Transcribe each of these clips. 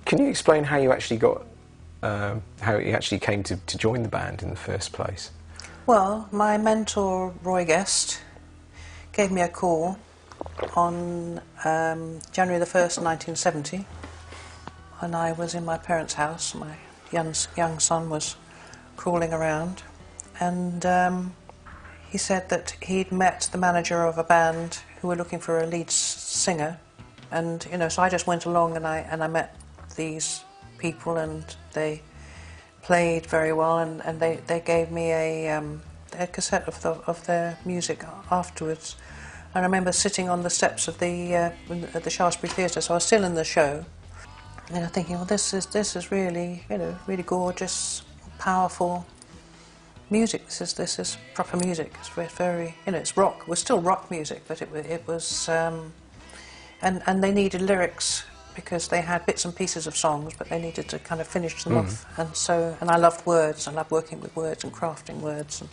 Can you explain how you actually got, how you actually came to join the band in the first place? Well, my mentor, Roy Guest, gave me a call on January the 1st, 1970, and I was in my parents' house. My young son was crawling around, and he said that he'd met the manager of a band who were looking for a lead singer, and so I just went along and I met these people, and they played very well, and they gave me a cassette of their music afterwards. I remember sitting on the steps of at the Shaftesbury Theatre, so I was still in the show, and thinking, well, this is really really gorgeous, powerful music. This is proper music. It's very it's rock. It was still rock music, but it was and they needed lyrics because they had bits and pieces of songs, but they needed to kind of finish them off. And I loved words. I loved working with words and crafting words. And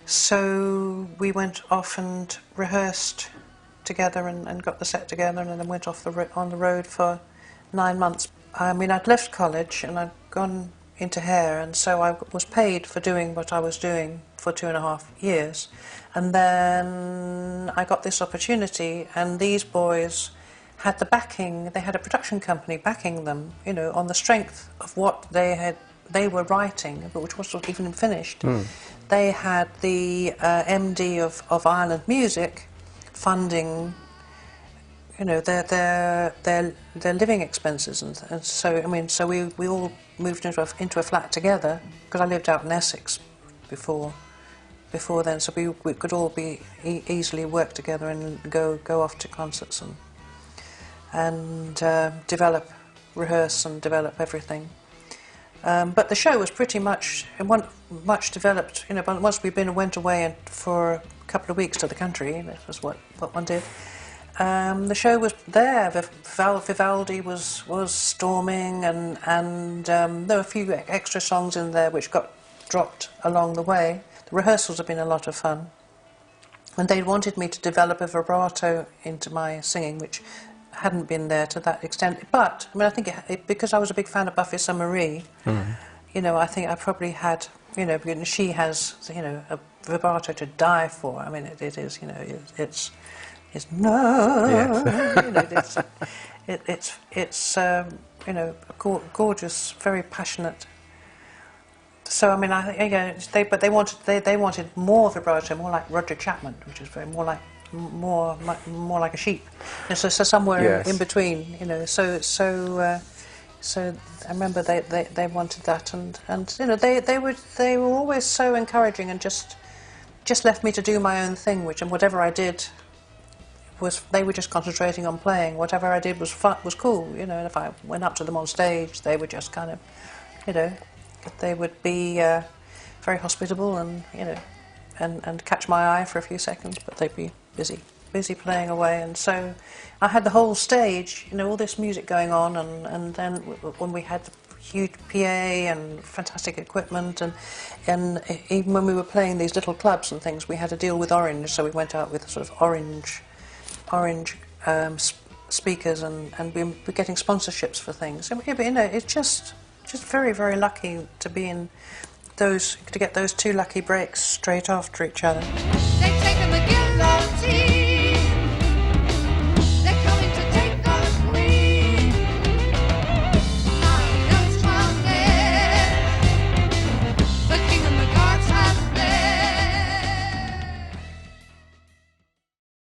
so we went off and rehearsed together and got the set together, and then went off on the road for 9 months. I mean, I'd left college and I'd gone into hair, and so I was paid for doing what I was doing for 2.5 years. And then I got this opportunity, and these boys had the backing. They had a production company backing them, on the strength of what they were writing, but which wasn't even finished. They had the MD of Ireland Music funding, their living expenses, and so so we all moved into a flat together, because I lived out in Essex before then, so we could all be easily work together and go off to concerts and rehearse and develop everything. But the show was pretty much developed. But once went away for a couple of weeks to the country, that was what one did. The show was there. Vivaldi was storming, and there were a few extra songs in there which got dropped along the way. The rehearsals have been a lot of fun, and they wanted me to develop a vibrato into my singing, which hadn't been there to that extent. But I think because I was a big fan of Buffy Sainte-Marie, I think I probably had, because she has, a vibrato to die for. I mean, it is, it's no, yes. It's gorgeous, very passionate. So I mean, they wanted more vibrato, more like Roger Chapman, which is more like a sheep. So somewhere in between, So I remember they wanted that, and they were always so encouraging, and just left me to do my own thing, and whatever I did they were just concentrating on playing. Whatever I did was cool, And if I went up to them on stage, they were just kind of, they would be very hospitable and catch my eye for a few seconds, but they'd be busy playing away. And so I had the whole stage, all this music going on, and then when we had huge PA and fantastic equipment, and even when we were playing these little clubs and things, we had to deal with Orange, so we went out with sort of orange speakers, and we were getting sponsorships for things. So, it's just very, very lucky to be in to get those two lucky breaks straight after each other. They take them again.